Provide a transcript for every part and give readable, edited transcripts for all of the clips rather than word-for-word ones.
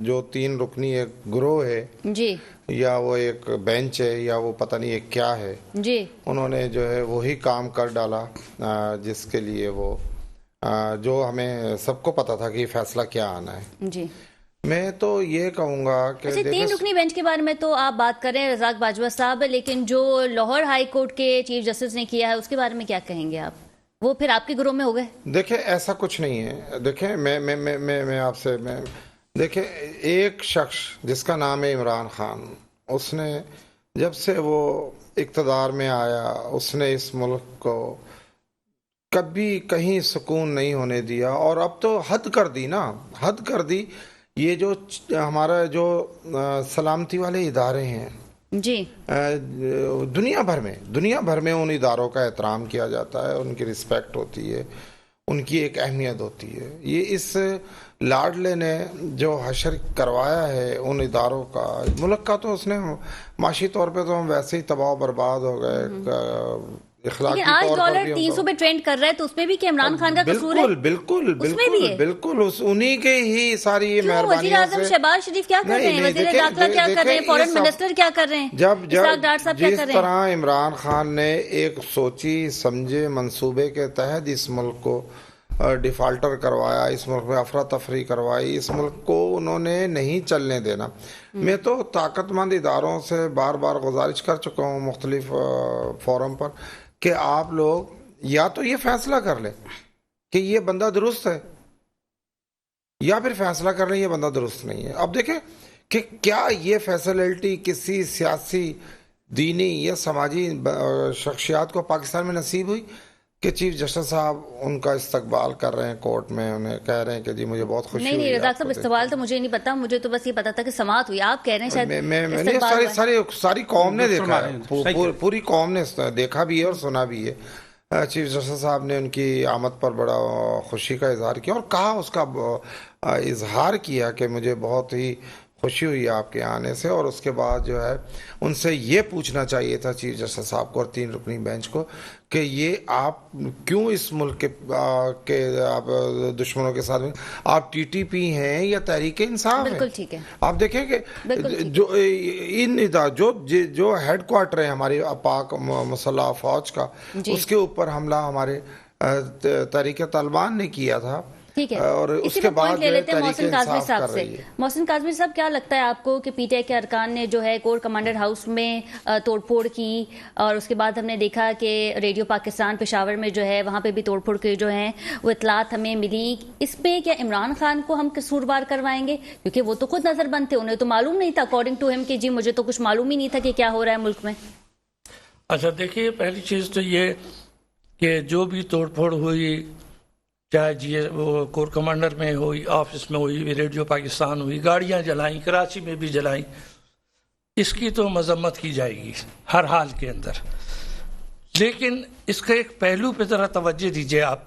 جو 3 رکنی ایک گروہ ہے جی یا وہ ایک بینچ ہے یا وہ پتہ نہیں ایک کیا ہے، جی انہوں نے جو ہے وہی کام کر ڈالا جس کے لیے وہ جو ہمیں سب کو پتا تھا کہ فیصلہ کیا آنا ہے۔ جی میں تو یہ کہوں گا کہ اچھا، 3 رکنی بینچ کے بارے میں تو آپ بات کر رہے ہیں رزاق باجوہ صاحب، لیکن جو لاہور ہائی کورٹ کے چیف جسٹس نے کیا ہے اس کے بارے میں کیا کہیں گے آپ؟ وہ پھر آپ کے گروہ میں ہو گئے؟ دیکھیں ایسا کچھ نہیں ہے۔ دیکھیں میں آپ سے دیکھیں ایک شخص جس کا نام ہے عمران خان، اس نے جب سے وہ اقتدار میں آیا اس نے اس ملک کو کبھی کہیں سکون نہیں ہونے دیا، اور اب تو حد کر دی نا، حد کر دی۔ یہ جو ہمارا جو سلامتی والے ادارے ہیں جی دنیا بھر میں ان اداروں کا احترام کیا جاتا ہے، ان کی رسپیکٹ ہوتی ہے، ان کی ایک اہمیت ہوتی ہے۔ یہ اس لاڈلے نے جو حشر کروایا ہے ان اداروں کا، ملک کا، تو اس نے معاشی طور پہ تو ہم ویسے ہی تباہ و برباد ہو گئے، اخلاقی لیکن آج طور پر ڈالر بھی 300 پہ ٹرینڈ کر رہا ہے، تو اس میں بھی کہ عمران خان کا قصور ہے؟ بالکل انہی کے ہی ساری یہ مہربانی وزیر اعظم شہباز شریف کیا کر رہے ہیں، وزیر داخلہ کیا کر رہے ہیں، فورن منسٹر کیا کر رہے ہیں، اسحاق ڈار صاحب کیا کر رہے ہیں؟ جس طرح عمران خان نے ایک سوچی سمجھے منصوبے کے تحت اس ملک کو ڈیفالٹر کروایا، اس ملک میں افراتفری کروائی، اس ملک کو انہوں نے نہیں چلنے دینا۔ میں تو طاقت مند اداروں سے بار بار گزارش کر چکا ہوں مختلف فورم پر کہ آپ لوگ یا تو یہ فیصلہ کر لیں کہ یہ بندہ درست ہے، یا پھر فیصلہ کر لیں یہ بندہ درست نہیں ہے۔ اب دیکھیں کہ کیا یہ فیسلٹی کسی سیاسی، دینی یا سماجی شخصیات کو پاکستان میں نصیب ہوئی کہ چیف جسٹس صاحب ان کا استقبال کر رہے ہیں کورٹ میں، انہیں کہہ رہے ہیں کہ جی مجھے بہت خوشی ہوئی۔ نہیں رزاق صاحب، استقبال تو مجھے نہیں پتا، مجھے تو بس یہ پتا تھا کہ سماعت ہوئی، آپ کہہ رہے ہیں شاید ساری قوم نے دیکھا ہے، پوری قوم نے دیکھا بھی ہے اور سنا بھی ہے۔ چیف جسٹس صاحب نے ان کی آمد پر بڑا خوشی کا اظہار کیا اور کہا، اس کا اظہار کیا کہ مجھے بہت ہی خوشی ہوئی آپ کے آنے سے، اور اس کے بعد جو ہے ان سے یہ پوچھنا چاہیے تھا چیف جسٹس صاحب کو اور 3 رکنی بینچ کو کہ یہ آپ کیوں اس ملک کے آپ دشمنوں کے ساتھ، آپ ٹی ٹی پی ہیں یا تحریک انصاف ہیں؟ بالکل ٹھیک ہے۔ آپ دیکھیں کہ جو ہیڈ کوارٹر ہے ہماری پاک مسلح فوج کا، اس کے اوپر حملہ ہمارے تحریک طالبان نے کیا تھا، ٹھیک ہے، اور اس کے بعد لے لیتے ہیں محسن کاظمی صاحب سے۔ محسن کاظمی صاحب، کیا لگتا ہے آپ کو کہ پی ٹی آئی کے ارکان نے جو ہے کور کمانڈر ہاؤس میں توڑ پھوڑ کی، اور اس کے بعد ہم نے دیکھا کہ ریڈیو پاکستان پشاور میں جو ہے وہاں پہ بھی توڑ پھوڑ کے جو ہیں وہ اطلاعات ہمیں ملی، اس پہ کیا عمران خان کو ہم قصوروار کروائیں گے؟ کیونکہ وہ تو خود نظر بند تھے، انہیں تو معلوم نہیں تھا اکارڈنگ ٹو ہم کہ جی مجھے تو کچھ معلوم ہی نہیں تھا کہ کیا ہو رہا ہے ملک میں۔ اچھا دیکھیے، پہلی چیز تو یہ کہ جو بھی توڑ پھوڑ ہوئی، چاہے وہ کور کمانڈر میں ہوئی، آفس میں ہوئی، ریڈیو پاکستان ہوئی، گاڑیاں جلائیں، کراچی میں بھی جلائیں، اس کی تو مذمت کی جائے گی ہر حال کے اندر۔ لیکن اس کا ایک پہلو پہ ذرا توجہ دیجئے آپ،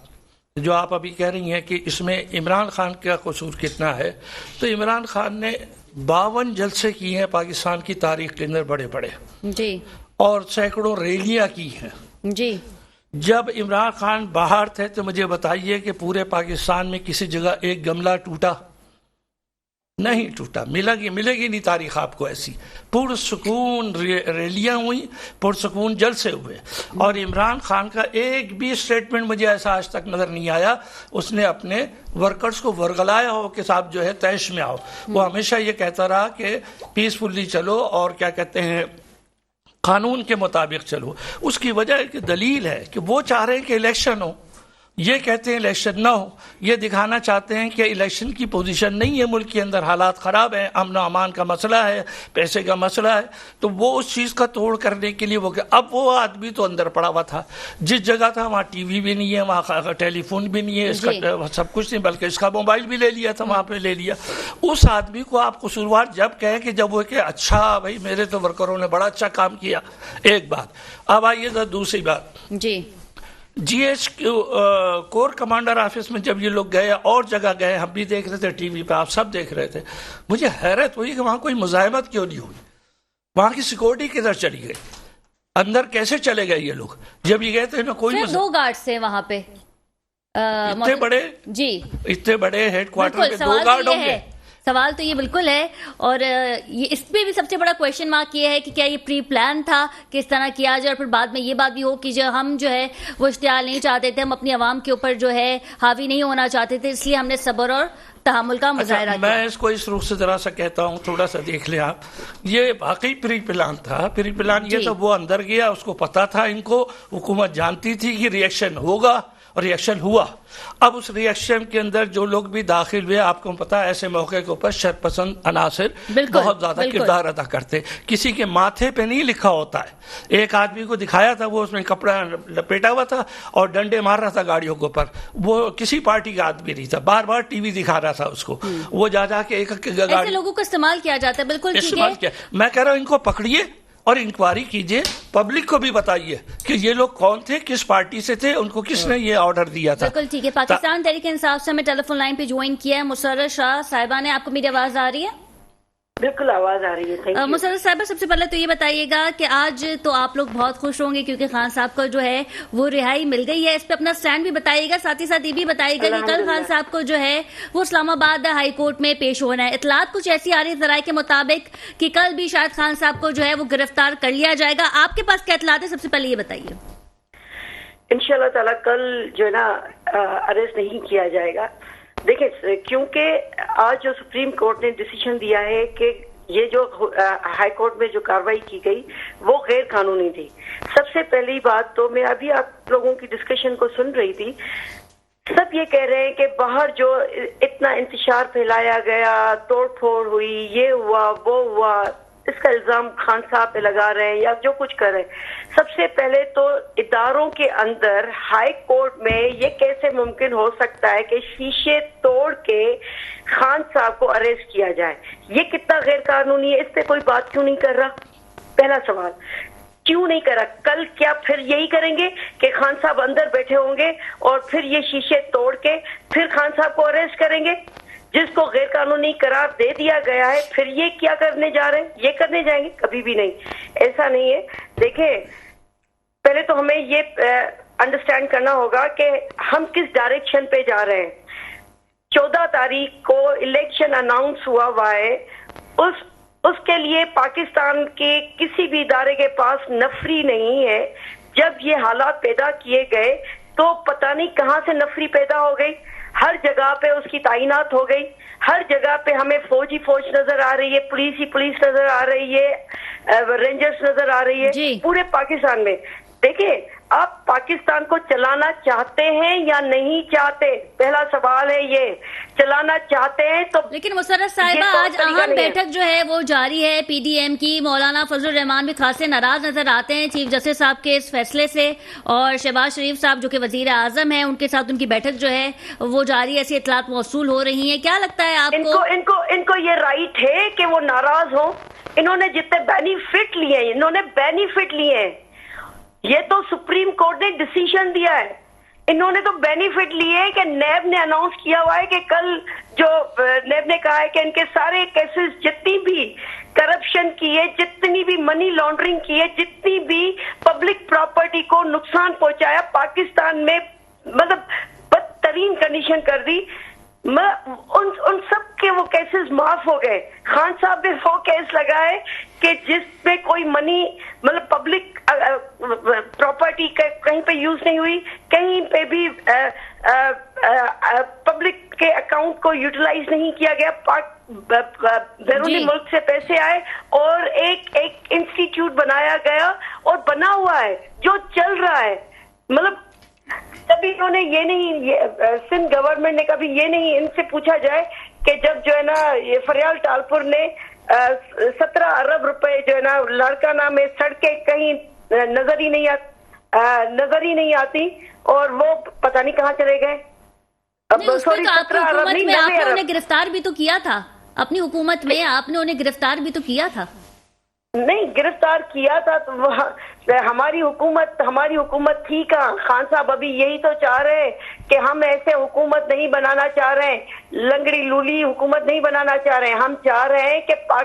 جو آپ ابھی کہہ رہی ہیں کہ اس میں عمران خان کا قصور کتنا ہے، تو عمران خان نے 52 جلسے کی ہیں پاکستان کی تاریخ کے اندر، بڑے بڑے جی، اور سینکڑوں ریلیاں کی ہیں جی۔ جب عمران خان باہر تھے تو مجھے بتائیے کہ پورے پاکستان میں کسی جگہ ایک گملہ ٹوٹا؟ نہیں ٹوٹا، ملے گی نہیں تاریخ آپ کو ایسی۔ پرسکون ریلیاں ہوئیں، پرسکون جلسے ہوئے، اور عمران خان کا ایک بھی سٹیٹمنٹ مجھے ایسا آج تک نظر نہیں آیا اس نے اپنے ورکرز کو ورگلایا ہو کہ صاحب جو ہے طیش میں آؤ۔ وہ ہمیشہ یہ کہتا رہا کہ پیسفلی چلو، اور کیا کہتے ہیں، قانون کے مطابق چلو۔ اس کی وجہ ایک دلیل ہے کہ وہ چاہ رہے ہیں کہ الیکشن ہو، یہ کہتے ہیں الیکشن نہ ہو، یہ دکھانا چاہتے ہیں کہ الیکشن کی پوزیشن نہیں ہے ملک کے اندر، حالات خراب ہیں، امن و امان کا مسئلہ ہے، پیسے کا مسئلہ ہے، تو وہ اس چیز کا توڑ کرنے کے لیے اب وہ آدمی تو اندر پڑا ہوا تھا، جس جگہ تھا وہاں ٹی وی بھی نہیں ہے، وہاں ٹیلی فون بھی نہیں ہے، اس کا سب کچھ نہیں، بلکہ اس کا موبائل بھی لے لیا تھا، وہاں پہ لے لیا۔ اس آدمی کو آپ قصوروار جب کہیں کہ جب وہ کہ اچھا بھائی میرے تو ورکروں نے بڑا اچھا کام کیا، ایک بات۔ اب آئیے ذرا دوسری بات، G H corps commander office میں جب یہ لوگ گئے اور جگہ گئے، ہم بھی دیکھ رہے تھے ٹی وی پہ، آپ سب دیکھ رہے تھے، مجھے حیرت ہوئی کہ وہاں کوئی مزاحمت کیوں نہیں ہوئی، وہاں کی سیکورٹی کدھر چلی گئی، اندر کیسے چلے گئے یہ لوگ؟ جب یہ گئے تھے نا کوئی 2 گارڈز تھے وہاں پہ، اتنے بڑے ہیڈ کوارٹر کے 2 گارڈ ہوں گے، سوال تو یہ بالکل ہے، اور یہ اس پہ بھی سب سے بڑا کویشچن مارک یہ ہے کہ کیا یہ پری پلان تھا کہ اس طرح کیا جائے، اور پھر بعد میں یہ بات بھی ہو کہ جو ہم جو ہے وہ اشتعال نہیں چاہتے تھے، ہم اپنی عوام کے اوپر جو ہے حاوی نہیں ہونا چاہتے تھے، اس لیے ہم نے صبر اور تحمل کا مظاہرہ کیا۔ میں اس کو اس رخ سے ذرا سا کہتا ہوں، تھوڑا سا دیکھ لیں آپ، یہ واقعی پری پلان تھا۔ پری پلان یہ تو وہ اندر گیا، اس کو پتا تھا، ان کو حکومت جانتی تھی کہ ریئیکشن ہوگا، اور ریئیکشن ہوا۔ اب اس ریئیکشن کے اندر جو لوگ بھی داخل ہوئے، آپ کو پتا ہے ایسے موقع کے اوپر شرپسند عناصر بہت زیادہ کردار ادا کرتے، کسی کے ماتھے پہ نہیں لکھا ہوتا ہے۔ ایک آدمی کو دکھایا تھا، وہ اس میں کپڑا لپیٹا ہوا تھا اور ڈنڈے مار رہا تھا گاڑیوں کے اوپر، وہ کسی پارٹی کا آدمی نہیں تھا، بار بار ٹی وی دکھا رہا تھا اس کو، وہ جا کے ایک ایسے لوگوں کو استعمال کیا جاتا ہے۔ بالکل استعمال کیا۔ میں کہہ رہا ہوں ان کو پکڑیے اور انکوائری کیجئے، پبلک کو بھی بتائیے کہ یہ لوگ کون تھے، کس پارٹی سے تھے، ان کو کس نے یہ آرڈر دیا تھا۔ بالکل ٹھیک ہے۔ پاکستان تحریک انصاف سے ہمیں ٹیلی فون لائن پہ جوائن کیا ہے مسرت شاہ صاحبہ نے۔ آپ کو میری آواز آ رہی ہے؟ بالکل آواز آ رہی ہے۔ مسرت صاحبہ، سب سے پہلے تو یہ بتائیے گا کہ آج تو آپ لوگ بہت خوش ہوں گے کیونکہ خان صاحب کو جو ہے وہ رہائی مل گئی ہے، اس پہ اپنا سٹینڈ بھی بتائیے گا، ساتھ ہی ساتھ یہ بھی بتائیے گا کہ کل خان صاحب کو جو ہے وہ اسلام آباد ہائی کورٹ میں پیش ہونا ہے۔ اطلاعات کچھ ایسی آ رہی ذرائع کے مطابق کہ کل بھی شاید خان صاحب کو جو ہے وہ گرفتار کر لیا جائے گا، آپ کے پاس کیا اطلاعات ہے؟ سب سے پہلے یہ بتائیے۔ انشاءاللہ تعالیٰ کل جو ہے نا اریسٹ نہیں کیا جائے گا۔ دیکھیں، کیونکہ آج جو سپریم کورٹ نے ڈیسیژن دیا ہے کہ یہ جو ہائی کورٹ میں جو کاروائی کی گئی وہ غیر قانونی تھی۔ سب سے پہلی بات تو میں ابھی آپ لوگوں کی ڈسکشن کو سن رہی تھی، سب یہ کہہ رہے ہیں کہ باہر جو اتنا انتشار پھیلایا گیا، توڑ پھوڑ ہوئی، یہ ہوا وہ ہوا، اس کا الزام خان صاحب پہ لگا رہے ہیں یا جو کچھ کر رہے ہیں۔ سب سے پہلے تو اداروں کے اندر ہائی کورٹ میں یہ کیسے ممکن ہو سکتا ہے کہ شیشے توڑ کے خان صاحب کو اریسٹ کیا جائے؟ یہ کتنا غیر قانونی ہے، اس پہ کوئی بات کیوں نہیں کر رہا؟ پہلا سوال کیوں نہیں کرا؟ کل کیا پھر یہی کریں گے کہ خان صاحب اندر بیٹھے ہوں گے اور پھر یہ شیشے توڑ کے پھر خان صاحب کو اریسٹ کریں گے؟ جس کو غیر قانونی قرار دے دیا گیا ہے پھر یہ کیا کرنے جا رہے ہیں؟ یہ کرنے جائیں گے؟ کبھی بھی نہیں، ایسا نہیں ہے۔ دیکھیں، پہلے تو ہمیں یہ انڈرسٹینڈ کرنا ہوگا کہ ہم کس ڈائریکشن پہ جا رہے ہیں۔ 14 تاریخ کو الیکشن اناؤنس ہوا ہے، اس کے لیے پاکستان کے کسی بھی ادارے کے پاس نفری نہیں ہے۔ جب یہ حالات پیدا کیے گئے تو پتہ نہیں کہاں سے نفری پیدا ہو گئی، ہر جگہ پہ اس کی تعینات ہو گئی، ہر جگہ پہ ہمیں فوج نظر آ رہی ہے، پولیس نظر آ رہی ہے، رینجرز نظر آ رہی ہے پورے پاکستان میں۔ دیکھیں، آپ پاکستان کو چلانا چاہتے ہیں یا نہیں چاہتے؟ پہلا سوال ہے یہ، چلانا چاہتے ہیں تو۔ لیکن مسرت صاحبہ، آج اہم بیٹھک جو ہے وہ جاری ہے پی ڈی ایم کی، مولانا فضل الرحمان بھی خاصے ناراض نظر آتے ہیں چیف جسٹس صاحب کے اس فیصلے سے، اور شہباز شریف صاحب جو کہ وزیر اعظم ہیں ان کے ساتھ ان کی بیٹھک جو ہے وہ جاری، ایسی اطلاعات موصول ہو رہی ہیں۔ کیا لگتا ہے آپ کو؟ ان کو یہ رائٹ ہے کہ وہ ناراض ہوں؟ انہوں نے جتنے بینیفٹ لیے ہیں، انہوں نے بینیفٹ لیے ہیں، یہ تو سپریم کورٹ نے ڈیسیژن دیا ہے، انہوں نے تو بینیفٹ لیے کہ نیب نے اناؤنس کیا ہوا ہے کہ کل جو نیب نے کہا ہے کہ ان کے سارے کیسز جتنی بھی کرپشن کی ہے، جتنی بھی منی لانڈرنگ کی ہے، جتنی بھی پبلک پراپرٹی کو نقصان پہنچایا پاکستان میں، مطلب بدترین کنڈیشن کر دی، ان سب کے وہ کیسز معاف ہو گئے۔ خان صاحب نے وہ کیس لگائے کہ جس میں کوئی منی، مطلب پبلک پراپرٹی کہیں پہ یوز نہیں ہوئی، کہیں پہ بھی پبلک کے اکاؤنٹ کو یوٹیلائز نہیں کیا گیا، بیرونی ملک سے پیسے آئے اور ایک انسٹیٹیوٹ بنایا گیا اور بنا ہوا ہے جو چل رہا ہے۔ مطلب کبھی انہوں نے یہ نہیں، سندھ گورنمنٹ نے کبھی یہ نہیں ان سے پوچھا جائے کہ جب جو ہے نا یہ فریال ٹالپور نے 17 ارب روپے جو ہے نا لاڑکانہ میں سڑکیں کہیں نظر ہی نہیں آتی اور وہ پتہ نہیں کہاں چلے گئے۔ سوری، 17 ارب نہیں، 90 ارب۔ آپ نے انہیں گرفتار بھی تو کیا تھا، اپنی حکومت میں آپ نے انہیں گرفتار بھی تو کیا تھا۔ نہیں، گرفتار کیا تھا تو ہماری حکومت تھی کہاں؟ خان صاحب ابھی یہی تو چاہ رہے ہیں کہ ہم ایسے حکومت نہیں بنانا چاہ رہے ہیں، لنگڑی لولی حکومت نہیں بنانا چاہ رہے ہیں، ہم چاہ رہے ہیں کہ تو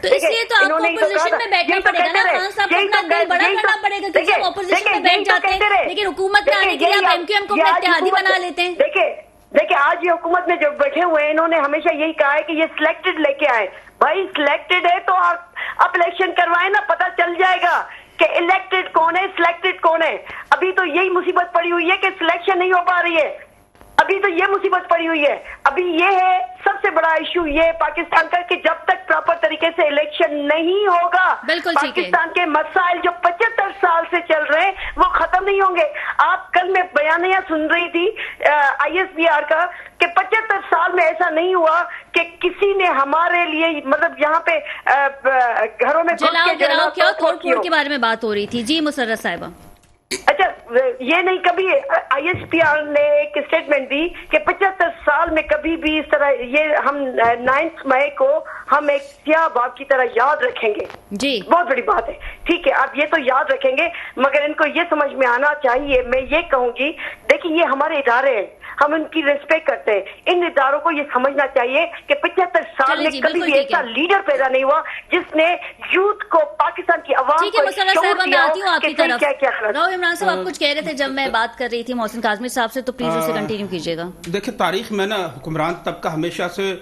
اس لیے تو آپ کو اپوزیشن میں بیٹھنا پڑے گا نا، خان صاحب کو اپنا دل بڑا کرنا پڑے گا، کیونکہ ہم اپوزیشن میں بیٹھ جاتے ہیں لیکن حکومت میں آنے کے لیے آپ ایم کیو ایم کو اپنا اتحادی بنا لیتے ہیں۔ دیکھیں، دیکھیں آج یہ حکومت میں جو بیٹھے ہوئے ہیں انہوں نے ہمیشہ یہی کہا ہے کہ یہ سلیکٹڈ لے کے آئے. بھائی سلیکٹڈ ہے تو آپ الیکشن کروائیں نا, پتہ چل جائے گا کہ الیکٹڈ کون ہے سلیکٹڈ کون ہے. ابھی تو یہی مصیبت پڑی ہوئی ہے کہ سلیکشن نہیں ہو پا رہی ہے, ابھی تو یہ مصیبت پڑی ہوئی ہے. ابھی یہ ہے سب سے بڑا ایشو یہ پاکستان کا کہ جب تک پراپر طریقے سے الیکشن نہیں ہوگا پاکستان کے مسائل جو 75 سال سے چل رہے ہیں وہ ختم نہیں ہوں گے. آپ کل میں بیانیہ سن رہی تھی ISPR کا کہ 75 سال میں ایسا نہیں ہوا کہ کسی نے ہمارے لیے مطلب یہاں پہ گھروں میں توڑ پھوڑ کے بارے میں بات ہو رہی تھی. جی مسرت صاحبہ. اچھا یہ نہیں, کبھی ISPR نے ایک اسٹیٹمنٹ دی کہ 75 سال میں کبھی بھی اس طرح یہ ہم 9 مئی کو ہم ایک سیاہ باب کی طرح یاد رکھیں گے. جی بہت بڑی بات ہے, ٹھیک ہے آپ یہ تو یاد رکھیں گے, مگر ان کو یہ سمجھ میں آنا چاہیے. میں یہ کہوں گی دیکھیں یہ ہمارے ادارے ہیں, ہم ان کی ریسپیکٹ کرتے ہیں. ان اداروں کو یہ سمجھنا چاہیے کہ 75 سال میں کبھی بھی ایسا لیڈر پیدا نہیں ہوا جس نے یوتھ کو پاکستان کی عوام کو شعور دیا ہو کہ کیا کیا کرنا. عمران صاحب آپ کچھ کہہ رہے تھے جب میں بات کر رہی تھی محسن کاظمی صاحب سے, تو پلیز اسے کنٹینیو کیجیے گا. دیکھیں تاریخ میں نا حکمران طبقہ ہمیشہ سے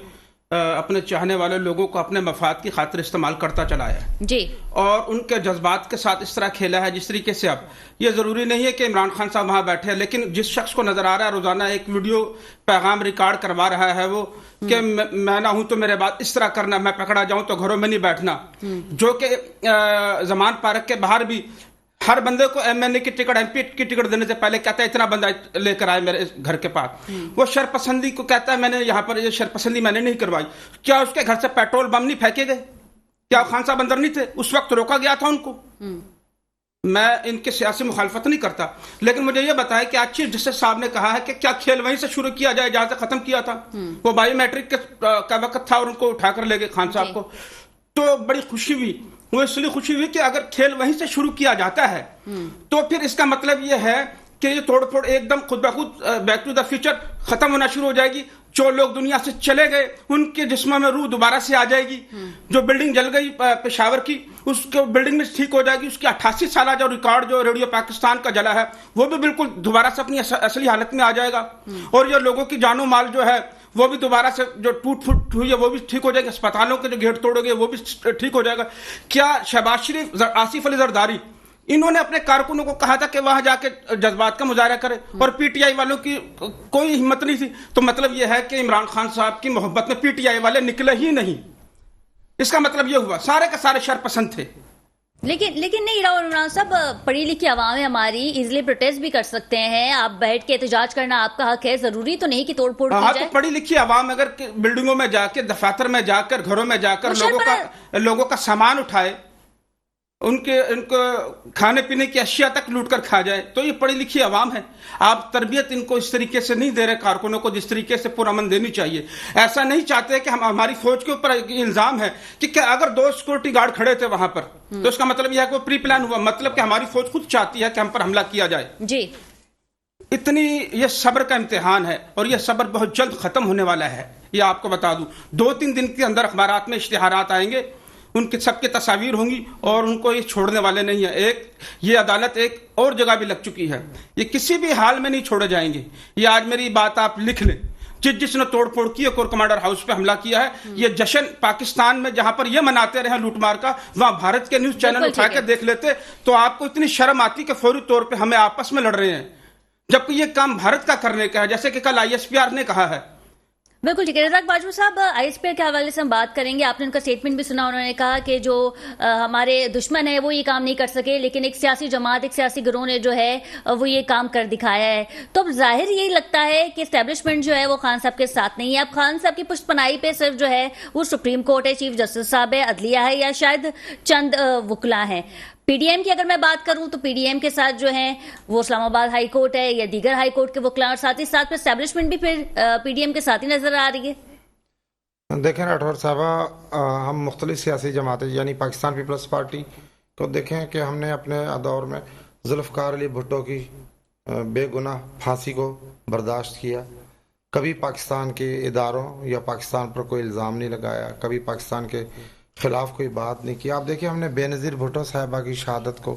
اپنے چاہنے والے لوگوں کو اپنے مفاد کی خاطر استعمال کرتا چلا ہے جی, اور ان کے جذبات کے ساتھ اس طرح کھیلا ہے جس طریقے سے. اب یہ ضروری نہیں ہے کہ عمران خان صاحب وہاں بیٹھے, لیکن جس شخص کو نظر آ رہا ہے روزانہ ایک ویڈیو پیغام ریکارڈ کروا رہا ہے وہ کہ میں نہ ہوں تو میرے بات اس طرح کرنا, میں پکڑا جاؤں تو گھروں میں نہیں بیٹھنا, جو کہ زمان پارک کے باہر بھی ہر بندے کو MNA کی ٹکٹ MP کی ٹکٹ دینے سے پہلے کہتا ہے اتنا بندہ لے کر آئے میرے گھر کے پاس. وہ شرپسندی کو کہتا ہے میں نے یہاں پر یہ شرپسندی میں نے نہیں کروائی. کیا اس کے گھر سے پیٹرول بم نہیں پھینکے گئے؟ کیا خان صاحب اندر نہیں تھے؟ اس وقت روکا گیا تھا ان کو. میں ان کے سیاسی مخالفت نہیں کرتا, لیکن مجھے یہ بتایا کہ آج چیف جسٹس صاحب نے کہا ہے کہ کیا کھیل وہیں سے شروع کیا جائے جہاں سے ختم کیا تھا. وہ بایو میٹرک کا وقت تھا اور ان کو اٹھا کر لے گئے خان صاحب کو. تو بڑی خوشی ہوئی, وہ اس لیے خوشی ہوئی کہ اگر کھیل وہیں سے شروع کیا جاتا ہے تو پھر اس کا مطلب یہ ہے کہ یہ توڑ پھوڑ ایک دم خود بخود بیک ٹو دا فیوچر ختم ہونا شروع ہو جائے گی. جو لوگ دنیا سے چلے گئے ان کے جسموں میں روح دوبارہ سے آ جائے گی. جو بلڈنگ جل گئی پشاور کی اس کو بلڈنگ میں ٹھیک ہو جائے گی. اس کی 88 سالہ جو ریکارڈ جو ریڈیو پاکستان کا جلا ہے وہ بھی بالکل دوبارہ سے اپنی اصلی حالت میں آ جائے گا. اور یہ لوگوں کی جان و مال جو ہے وہ بھی دوبارہ سے جو ٹوٹ پھوٹ ہوئی ہے وہ بھی ٹھیک ہو جائے گا. اسپتالوں کے جو گیٹ توڑے گئے وہ بھی ٹھیک ہو جائے گا. کیا شہباز شریف, آصف علی زرداری انہوں نے اپنے کارکنوں کو کہا تھا کہ وہاں جا کے جذبات کا مظاہرہ کرے, اور PTI والوں کی کوئی ہمت نہیں تھی. تو مطلب یہ ہے کہ عمران خان صاحب کی محبت میں PTI والے نکلے ہی نہیں. اس کا مطلب یہ ہوا سارے کے سارے شرپسند تھے. لیکن نہیں عمران صاحب, پڑھی لکھی عوام ہے ہماری, ایزلی پروٹیسٹ بھی کر سکتے ہیں. آپ بیٹھ کے احتجاج کرنا آپ کا حق ہے, ضروری تو نہیں کہ توڑ پھوڑ کی جائے. تو پڑھی لکھی عوام اگر بلڈنگوں میں جا کے, دفاتر میں جا کر, گھروں میں جا کر لوگوں کا سامان اٹھائے, ان کو کھانے پینے کی اشیاء تک لوٹ کر کھا جائے, تو یہ پڑھی لکھی عوام ہے. آپ تربیت ان کو اس طریقے سے نہیں دے رہے کارکنوں کو جس طریقے سے پرامن دینی چاہیے. ایسا نہیں چاہتے کہ ہماری فوج کے اوپر الزام ہے کہ اگر 2 سیکورٹی گارڈ کھڑے تھے وہاں پر تو اس کا مطلب یہ ہے کہ وہ پری پلان ہوا. مطلب کہ ہماری فوج خود چاہتی ہے کہ ہم پر حملہ کیا جائے. جی, اتنی یہ صبر کا امتحان ہے, اور یہ صبر بہت جلد ختم ہونے والا ہے. یہ آپ کو بتا دوں 2-3 دن کے اندر اخبارات میں اشتہارات آئیں گے, ان کے سب کی تصاویر ہوں گی, اور ان کو یہ چھوڑنے والے نہیں ہیں. یہ عدالت ایک اور جگہ بھی لگ چکی ہے, یہ کسی بھی حال میں نہیں چھوڑے جائیں گے. یہ آج میری بات آپ لکھ لیں, جس نے توڑ پھوڑ کی کور کمانڈر ہاؤس پہ حملہ kya ہے, یہ جشن پاکستان میں جہاں پر یہ مناتے رہے لوٹ مار کا, وہاں بھارت کے نیوز چینل اٹھا کے دیکھ لیتے تو آپ کو اتنی شرم آتی کہ فوری طور پہ ہمیں آپس میں لڑ رہے ہیں, جبکہ یہ کام بھارت کا کرنے کا ہے, جیسے کہ کل ISPR نے کہا ہے. بالکل ٹھیک ہے. رزاق باجوہ صاحب, ISPR کے حوالے سے ہم بات کریں گے. آپ نے ان کا اسٹیٹمنٹ بھی سنا, انہوں نے کہا کہ جو ہمارے دشمن ہیں وہ یہ کام نہیں کر سکے, لیکن ایک سیاسی جماعت, ایک سیاسی گروہ نے جو ہے وہ یہ کام کر دکھایا ہے. تو اب ظاہر یہی لگتا ہے کہ اسٹیبلشمنٹ جو ہے وہ خان صاحب کے ساتھ نہیں ہے. اب خان صاحب کی پشت پناہی پہ صرف جو ہے وہ سپریم کورٹ ہے, چیف جسٹس صاحب ہے, عدلیہ ہے, یا شاید چند وکلا ہیں. PDM کی اگر میں بات کروں تو PDM کے ساتھ جو ہیں وہ اسلام آباد ہائی کورٹ ہے یا دیگر ہائی کورٹ کے وکلا, اور ساتھ ہی ساتھ اسٹیبلشمنٹ بھی پھر PDM کے ساتھ ہی نظر آ رہی ہے. دیکھیں راٹھور صاحبہ, ہم مختلف سیاسی جماعتیں یعنی پاکستان پیپلز پارٹی کو دیکھیں کہ ہم نے اپنے دور میں ذوالفقار علی بھٹو کی بے گناہ پھانسی کو برداشت کیا. کبھی پاکستان کے اداروں یا پاکستان پر کوئی الزام نہیں لگایا, کبھی پاکستان کے خلاف کوئی بات نہیں کی. آپ دیکھیں ہم نے بے نظیر بھٹو صاحبہ کی شہادت کو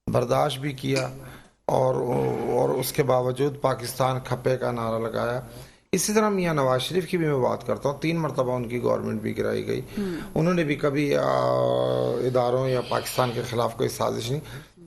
برداشت بھی کیا, اور اس کے باوجود پاکستان کھپے کا نعرہ لگایا. اسی طرح میاں نواز شریف کی بھی میں بات کرتا ہوں، 3 مرتبہ ان کی گورنمنٹ بھی گرائی گئی، انہوں نے بھی کبھی اداروں یا پاکستان کے خلاف کوئی سازش نہیں.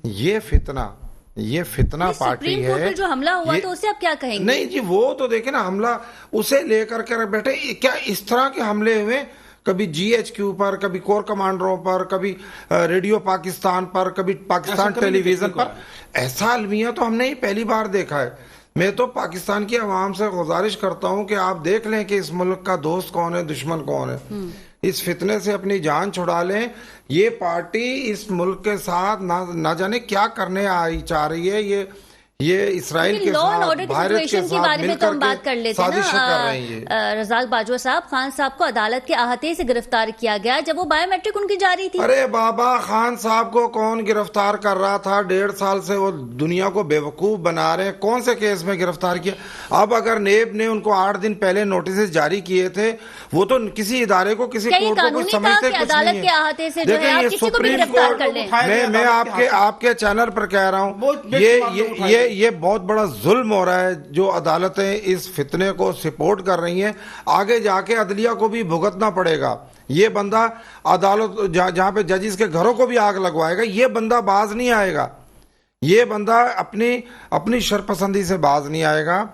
یہ فتنہ پارٹی سپریم کورٹ ہے. پہ جو حملہ ہوا تو اسے آپ کیا کہیں گے؟ نہیں جی، وہ تو دیکھیں نا، حملہ اسے لے کر کے بیٹھے، کیا اس طرح کے حملے ہوئے، کبھی جی ایچ کیو پر، کبھی کور کمانڈروں پر، کبھی ریڈیو پاکستان پر، کبھی پاکستان ٹیلی ویژن پر. ایسا المیہ تو ہم نے ہی پہلی بار دیکھا ہے. میں تو پاکستان کی عوام سے گزارش کرتا ہوں کہ آپ دیکھ لیں کہ اس ملک کا دوست کون ہے، دشمن کون ہے. اس فتنے سے اپنی جان چھڑا لیں. یہ پارٹی اس ملک کے ساتھ نہ جانے کیا کرنے چاہ رہی ہے. یہ اسرائیل کے ساتھ، بھارت کے ساتھ مل کر کے سازشیں کر رہی ہیں. رزاق باجوہ صاحب، خان صاحب کو عدالت کے احاطے سے گرفتار کیا گیا جب وہ بایو میٹرک ان کی جاری تھی. ارے بابا، خان صاحب کو کون گرفتار کر رہا تھا؟ 1.5 سال سے وہ دنیا کو بیوقوف بنا رہے ہیں. کون سے کیس میں گرفتار کیا؟ اب اگر نیب نے ان کو 8 دن پہلے نوٹسز جاری کیے تھے، وہ تو کسی ادارے کو، کسی کورٹ کو کچھ سمجھتے کچھ نہیں عدالت کے احاطے سے جو ہے آپ کسی کو بھی گرفتار کر لیں. میں آپ کے چینل پر کہہ رہا ہوں، یہ بہت بڑا ظلم ہو رہا ہے جو عدالتیں اس فتنے کو سپورٹ کر رہی ہیں. آگے جا کے عدلیہ کو بھی بھگتنا پڑے گا. یہ بندہ عدالت جہاں پہ ججز کے گھروں کو بھی آگ لگوائے گا، یہ بندہ باز نہیں آئے گا. یہ بندہ اپنی شرپسندی سے باز نہیں آئے گا.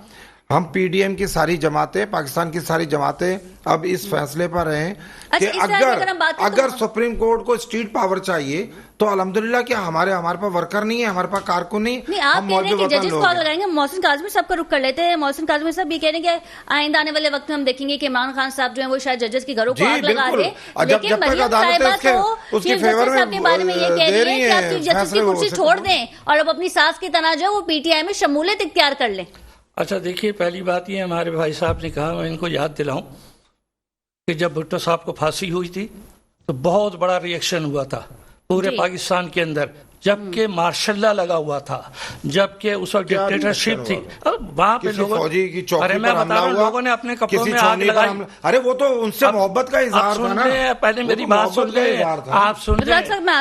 ہم پی ڈی ایم کی ساری جماعتیں، پاکستان کی ساری جماعتیں اب اس فیصلے پر ہیں کہ اگر سپریم کورٹ کو اسٹیٹ پاور چاہیے تو الحمدللہ کیا ہمارے پاس ورکر نہیں ہے، ہمارے پاس کارکن نہیں. آپ کہہ رہے ہیں کہ ججز کو آگ لگائیں گے. محسن کاظمی صاحب کا رخ کر لیتے ہیں. محسن کاظمی صاحب یہ کہہ رہے ہیں کہ آئندہ آنے والے وقت میں ہم دیکھیں گے کہ عمران خان صاحب جو ہیں وہ شاید ججز کے گھروں کو آگ لگا دیں. لیکن مریم صاحبہ تو چیف جسٹس صاحب کے بارے میں یہ کہہ رہی ہیں کہ آپ چیف جسٹس کی کرسی چھوڑ دیں اور اب اپنی ساس کی طرح جو ہے وہ پی ٹی آئی میں شمولیت اختیار کر لیں. اچھا دیکھیے، پہلی بات یہ ہمارے بھائی صاحب نے کہا، میں ان کو یاد دلاؤں کہ جب بھٹو صاحب کو پھانسی ہوئی تھی تو بہت بڑا ریئیکشن ہوا تھا پورے پاکستان کے اندر، جبکہ مارشل لا لگا ہوا تھا، جبکہ اس وقت ڈکٹیٹرشپ تھی. وہاں پہ لوگوں نے اپنے کپڑوں میں آگ لگائی. ارے وہ تو ان سے محبت کا اظہار تھا نا. پہلے میری بات سن لیں، آپ سن لیں،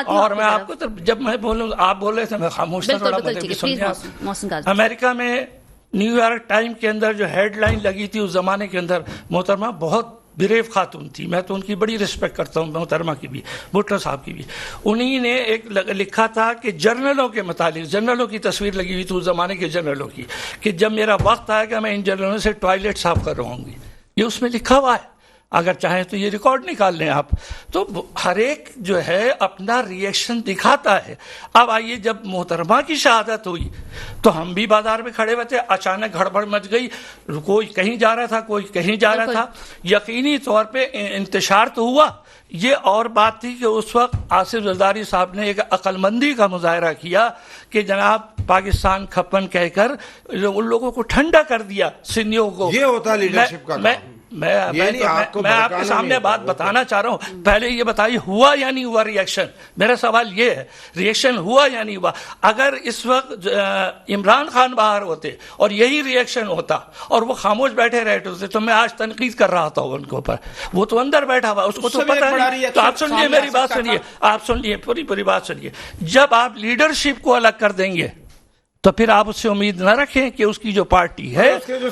اور میں آپ کو جب میں بولوں، آپ بول رہے تھے میں خاموش تھا. امریکہ میں نیو یارک ٹائم کے اندر جو ہیڈ لائن لگی تھی اس زمانے کے اندر، محترمہ بہت بریو خاتون تھی، میں تو ان کی بڑی رسپیکٹ کرتا ہوں، محترمہ کی بھی، بھٹو صاحب کی بھی. انہی نے ایک لکھا تھا کہ جنرلوں کے متعلق، جنرلوں کی تصویر لگی ہوئی تھی اس زمانے کے جنرلوں کی، کہ جب میرا وقت آئے گا میں ان جنرلوں سے ٹوائلٹ صاف کر رہا ہوں گی. یہ اس میں لکھا ہوا ہے، اگر چاہیں تو یہ ریکارڈ نکال لیں آپ. تو ہر ایک جو ہے اپنا ریئیکشن دکھاتا ہے. اب آئیے، جب محترمہ کی شہادت ہوئی تو ہم بھی بازار میں کھڑے ہوئے تھے، اچانک گڑبڑ مچ گئی، کوئی کہیں جا رہا تھا، کوئی کہیں جا رہا تھا. یقینی طور پہ انتشار تو ہوا. یہ اور بات تھی کہ اس وقت آصف زرداری صاحب نے ایک عقل مندی کا مظاہرہ کیا کہ جناب پاکستان کھپن کہہ کر ان لوگوں کو ٹھنڈا کر دیا، سنیوں کو. یہ ہوتا لیڈرشپ کا کام. میں آپ کے سامنے بات بتانا چاہ رہا ہوں. پہلے یہ بتائیے ہوا یا نہیں ہوا ریئیکشن؟ میرا سوال یہ ہے، ریئیکشن ہوا یا نہیں ہوا؟ اگر اس وقت عمران خان باہر ہوتے اور یہی ریئیکشن ہوتا اور وہ خاموش بیٹھے رہتے ہوتے تو میں آج تنقید کر رہا تھا ان کے اوپر. وہ تو اندر بیٹھا ہوا، اس کو تو پتہ نہیں. تو آپ سن لیے میری بات، سنیے، آپ سن لیے پوری بات سنیے. جب آپ لیڈرشپ کو الگ کر دیں گے تو پھر آپ اس سے امید نہ رکھیں کہ اس کی جو پارٹی ہے، اس کے جو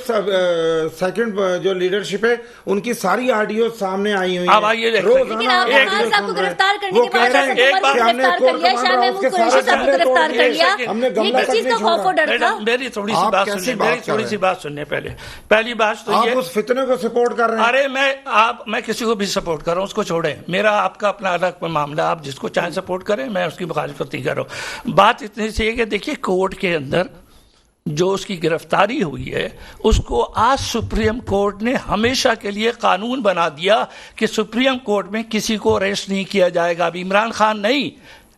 سیکنڈ جو لیڈرشپ ہے ان کی ساری آڈیو سامنے آئی ہوئی ہیں. اب آئیے میری تھوڑی سی بات سننے. پہلی بات تو یہ، اس فتنے کو سپورٹ کر رہے ہیں. ارے میں کسی کو بھی سپورٹ کر رہا ہوں، اس کو چھوڑیں. میرا آپ کا اپنا الگ معاملہ، آپ جس کو چاہیں سپورٹ کریں، میں اس کی مخالفت نہیں کر رہا ہوں. بات اتنی سی ہے کہ دیکھیے، کورٹ کے اندر جو اس کی گرفتاری ہوئی ہے اس کو آج سپریم کورٹ نے ہمیشہ کے لیے قانون بنا دیا کہ سپریم کورٹ میں کسی کو اریسٹ نہیں کیا جائے گا. ابھی عمران خان نہیں،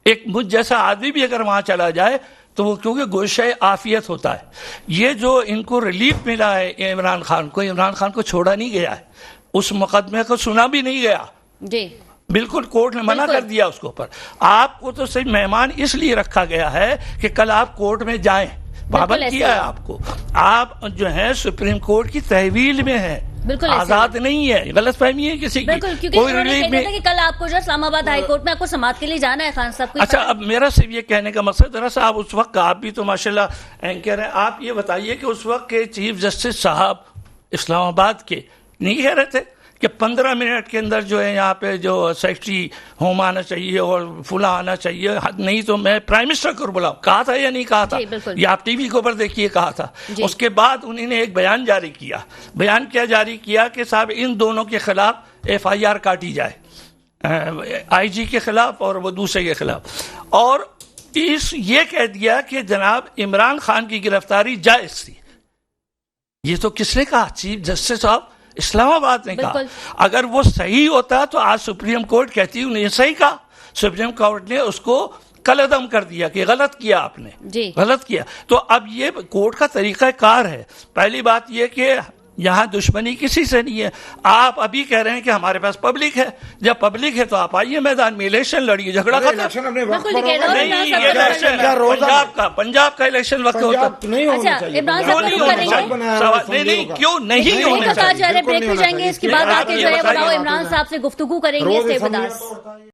ایک مجھ جیسا آدمی بھی اگر وہاں چلا جائے تو وہ کیونکہ گوشہ عافیت ہوتا ہے. یہ جو ان کو ریلیف ملا ہے عمران خان کو چھوڑا نہیں گیا ہے، اس مقدمے کو سنا بھی نہیں گیا. جی بالکل، کورٹ نے منع کر دیا اس کے اوپر. آپ کو تو صرف مہمان اس لیے رکھا گیا ہے کہ کل آپ کورٹ میں جائیں، پابند کیا ہے آپ کو. آپ جو ہے سپریم کورٹ کی تحویل میں ہیں، آزاد نہیں ہے. غلط فہمی ہے کسی کی. کوئی ریلیف نہیں. کل آپ کو جو اسلام آباد ہائی کورٹ میں آپ کو سماعت کے لیے جانا ہے خان صاحب کو. اچھا، اب میرا صرف یہ کہنے کا مقصد دراصل آپ اس وقت، آپ بھی تو ماشاءاللہ اینکر ہیں، آپ یہ بتائیے کہ اس وقت کے چیف جسٹس صاحب اسلام آباد کے نہیں کہہ رہے تھے کہ 15 منٹ کے اندر جو ہے یہاں پہ جو سیکٹری ہوم آنا چاہیے اور فلاں آنا چاہیے, نہیں تو میں پرائم منسٹر کو بلاؤں, کہا تھا یا نہیں کہا تھا؟ یہ آپ ٹی وی کے اوپر دیکھیے کہا تھا. اس کے بعد انہوں نے ایک بیان جاری کیا. بیان کیا جاری کیا کہ صاحب ان دونوں کے خلاف FIR کاٹی جائے, IG کے خلاف اور وہ دوسرے کے خلاف, اور یہ کہہ دیا کہ جناب عمران خان کی گرفتاری جائز تھی. یہ تو کس نے کہا؟ چیف جسٹس صاحب اسلام آباد نے کہا. اگر وہ صحیح ہوتا تو آج سپریم کورٹ کہتی انہیں صحیح کہا. سپریم کورٹ نے اس کو قلعدم کر دیا کہ غلط کیا آپ نے, غلط کیا. تو اب یہ کورٹ کا طریقہ کار ہے. پہلی بات یہ کہ یہاں دشمنی کسی سے نہیں ہے. آپ ابھی کہہ رہے ہیں کہ ہمارے پاس پبلک ہے. جب پبلک ہے تو آپ آئیے میدان میں, الیکشن لڑیے, جھگڑا ختم. پنجاب کا الیکشن وقت ہوتا نہیں, کیوں نہیں ہونا چاہیے. بریک پہ جائیں گے, اس کے بعد آ کے جو ہے عمران صاحب سے گفتگو کریں گے.